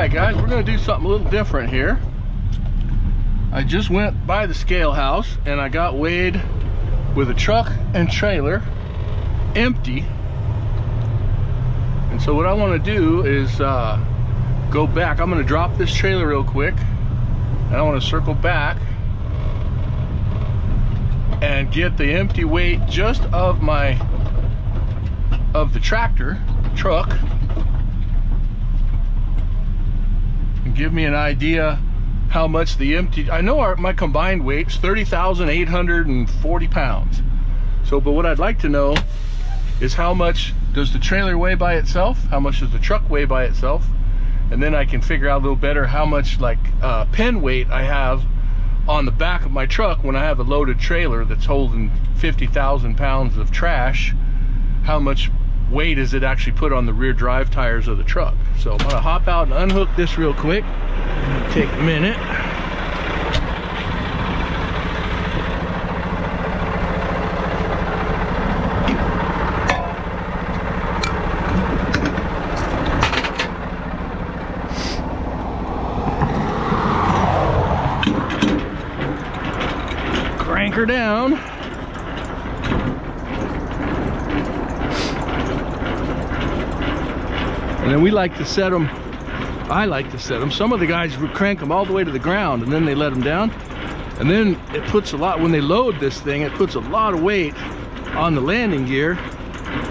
Alright guys, we're going to do something a little different here. I just went by the scale house and I got weighed with a truck and trailer empty. And so what I want to do is go back. I'm going to drop this trailer real quick and I want to circle back and get the empty weight just of the truck, and give me an idea how much the empty, I know my combined weight's 30,840 pounds. So, but what I'd like to know is how much does the trailer weigh by itself? How much does the truck weigh by itself? And then I can figure out a little better how much pen weight I have on the back of my truck when I have a loaded trailer that's holding 50,000 pounds of trash. How much weight is it actually put on the rear drive tires of the truck? So I'm gonna hop out and unhook this real quick. Take a minute. Crank her down. And then we like to set them, I like to set them. Some of the guys would crank them all the way to the ground and then they let them down. And then it puts a lot, when they load this thing, it puts a lot of weight on the landing gear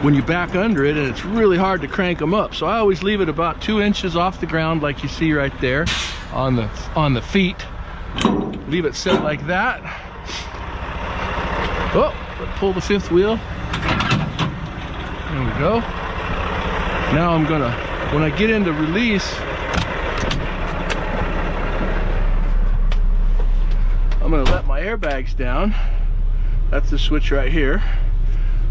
when you back under it, and it's really hard to crank them up. So I always leave it about 2 inches off the ground, like you see right there on the feet. Leave it set like that. Oh, pull the fifth wheel. There we go. Now I'm gonna, when I get into release, I'm gonna let my airbags down. That's the switch right here.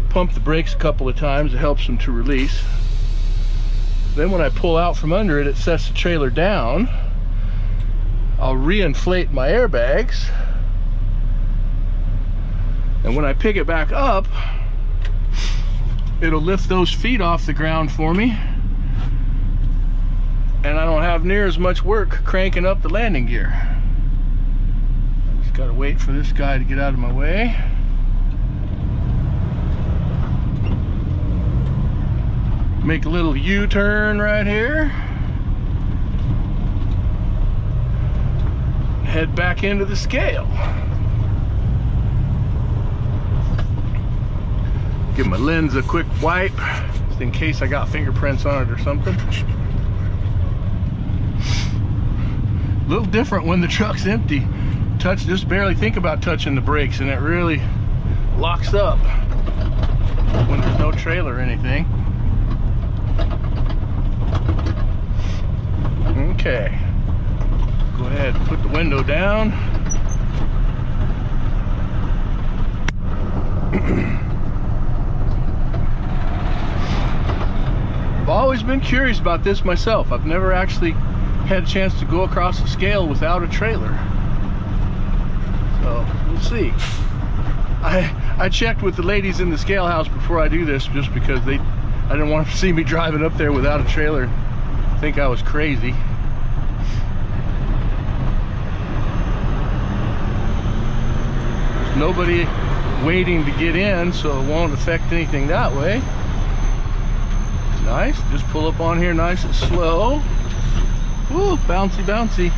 Pump the brakes a couple of times, it helps them to release. Then when I pull out from under it, it sets the trailer down. I'll re-inflate my airbags. And when I pick it back up, it'll lift those feet off the ground for me, and I don't have near as much work cranking up the landing gear. I just gotta wait for this guy to get out of my way. Make a little U-turn right here. Head back into the scale. Give my lens a quick wipe, just in case I got fingerprints on it or something. A little different when the truck's empty. Just barely think about touching the brakes and it really locks up when there's no trailer or anything. Okay, go ahead and put the window down. I've always been curious about this myself. I've never actually had a chance to go across the scale without a trailer. So we'll see. I checked with the ladies in the scale house before I do this, just because I didn't want to see me driving up there without a trailer. I think I was crazy. There's nobody waiting to get in, so it won't affect anything that way. Nice, just pull up on here nice and slow. Woo, bouncy, bouncy.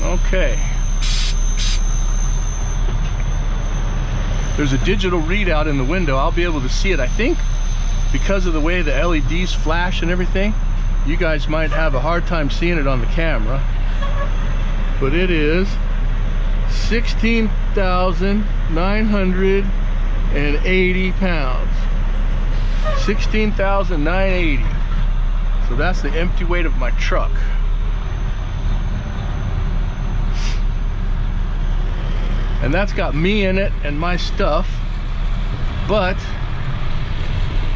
Okay. There's a digital readout in the window. I'll be able to see it. I think because of the way the LEDs flash and everything, you guys might have a hard time seeing it on the camera. But it is 16,980 pounds. 16,980. So that's the empty weight of my truck. And that's got me in it and my stuff, but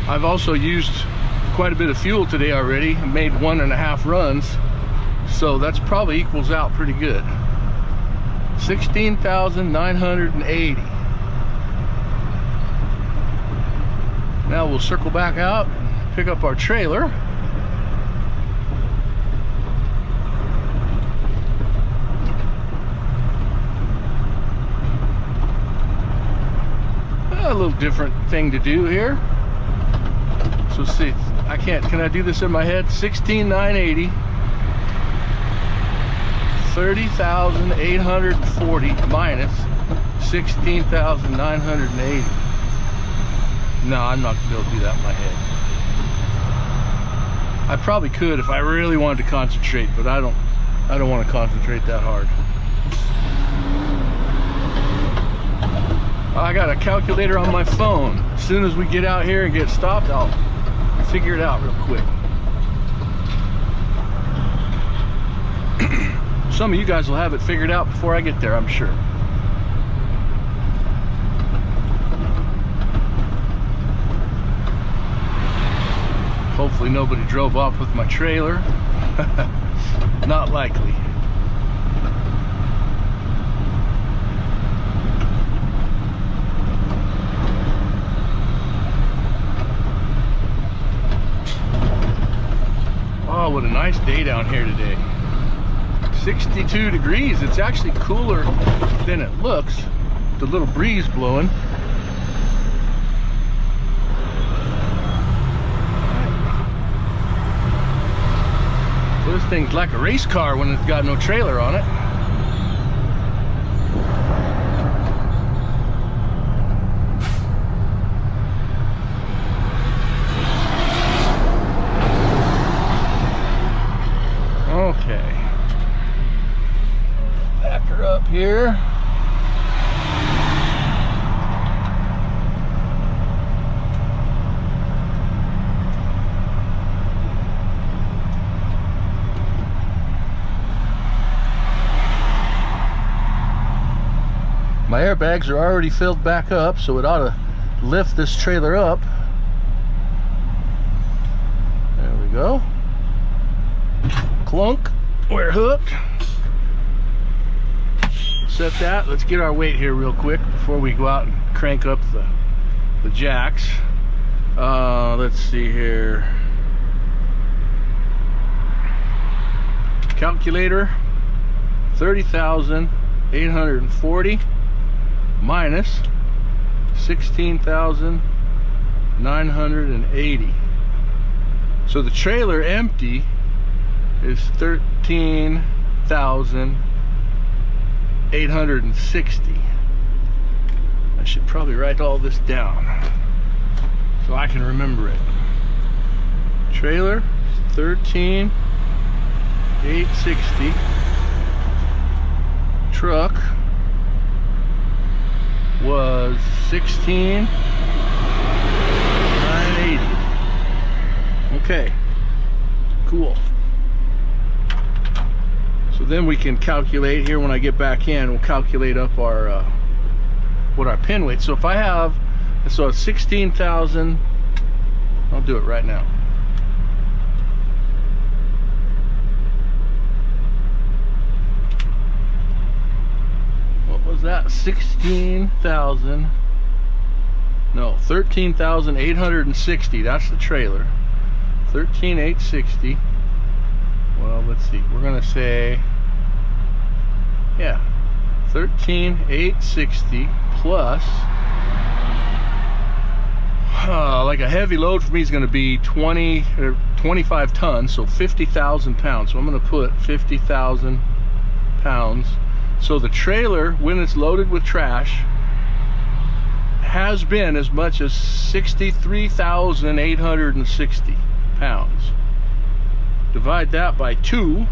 I've also used quite a bit of fuel today already and made 1.5 runs, so that's probably equals out pretty good. 16,980. Now we'll circle back out, pick up our trailer. A little different thing to do here. So see, can I do this in my head? 16,980, 30,840 minus 16,980. No, I'm not gonna be able to do that in my head. I probably could if I really wanted to concentrate, but I don't want to concentrate that hard. I got a calculator on my phone. As soon as we get out here and get stopped, I'll figure it out real quick. Some of you guys will have it figured out before I get there, I'm sure. Hopefully nobody drove off with my trailer. Not likely. Oh, what a nice day down here today. 62 degrees. It's actually cooler than it looks. The little breeze blowing. Well, this thing's like a race car when it's got no trailer on it. Okay, back her up here. My airbags are already filled back up, so it ought to lift this trailer up. There we go. Clunk, we're hooked. Set that. Let's get our weight here real quick before we go out and crank up the jacks. Let's see here. Calculator, 30,840 minus 16,980. So the trailer empty is 13,860. I should probably write all this down so I can remember it. Trailer 13,860. Truck was 16,980. Okay, cool. So then we can calculate here when I get back in. We'll calculate up our what our pin weight. So if I have, so 16,000. I'll do it right now. What was that? 16,000. No, 13,860. That's the trailer. 13,860. Well, let's see. We're gonna say, yeah, 13,860 plus. Like a heavy load for me is going to be 20 or 25 tons, so 50,000 pounds. So I'm going to put 50,000 pounds. So the trailer, when it's loaded with trash, has been as much as 63,860 pounds. Divide that by 2,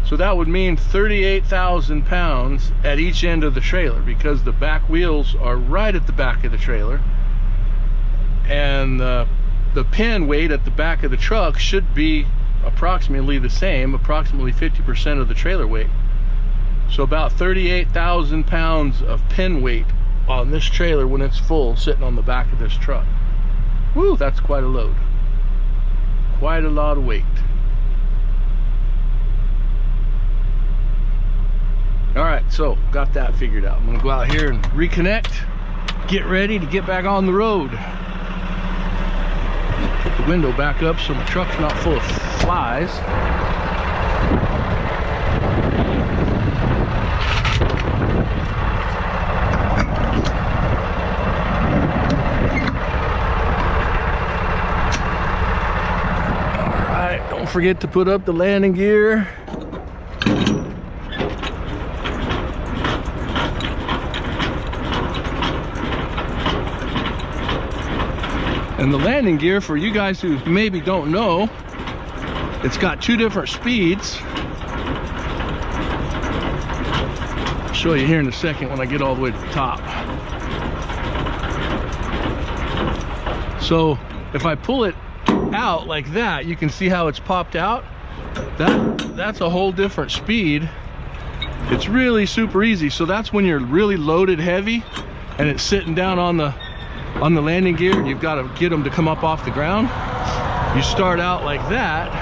so that would mean 38,000 pounds at each end of the trailer, because the back wheels are right at the back of the trailer, and the pin weight at the back of the truck should be approximately the same, approximately 50% of the trailer weight. So about 38,000 pounds of pin weight on this trailer when it's full, sitting on the back of this truck. Woo, that's quite a load. Quite a lot of weight. All right, so got that figured out. I'm gonna go out here and reconnect, get ready to get back on the road. window back up so my truck's not full of flies. All right, don't forget to put up the landing gear. And the landing gear, for you guys who maybe don't know, it's got 2 different speeds. I'll show you here in a second when I get all the way to the top. So if I pull it out like that, you can see how it's popped out. That's a whole different speed. It's really super easy. So that's when you're really loaded heavy and it's sitting down on the landing gear. You've got to get them to come up off the ground. You start out like that,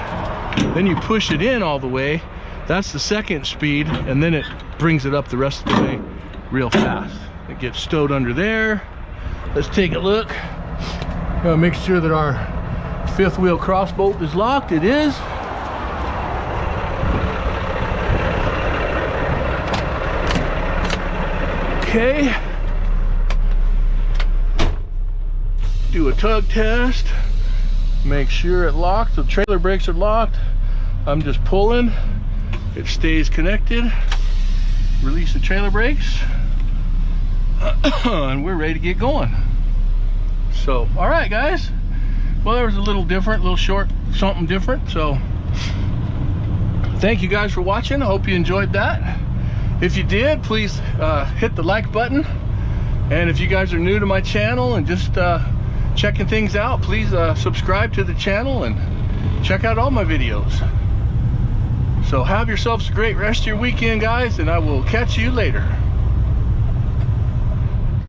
then you push it in all the way. That's the second speed, and then it brings it up the rest of the way real fast. It gets stowed under there. Let's take a look. Make sure that our 5th wheel cross bolt is locked. It is. Okay. Do a tug test, make sure it locked. The trailer brakes are locked. I'm just pulling, it stays connected. Release the trailer brakes and we're ready to get going. So all right guys, well, there was a little different, little short something different. So thank you guys for watching. I hope you enjoyed that. If you did, please hit the like button, and if you guys are new to my channel and just checking things out, please subscribe to the channel and check out all my videos. So have yourselves a great rest of your weekend, guys, and I will catch you later.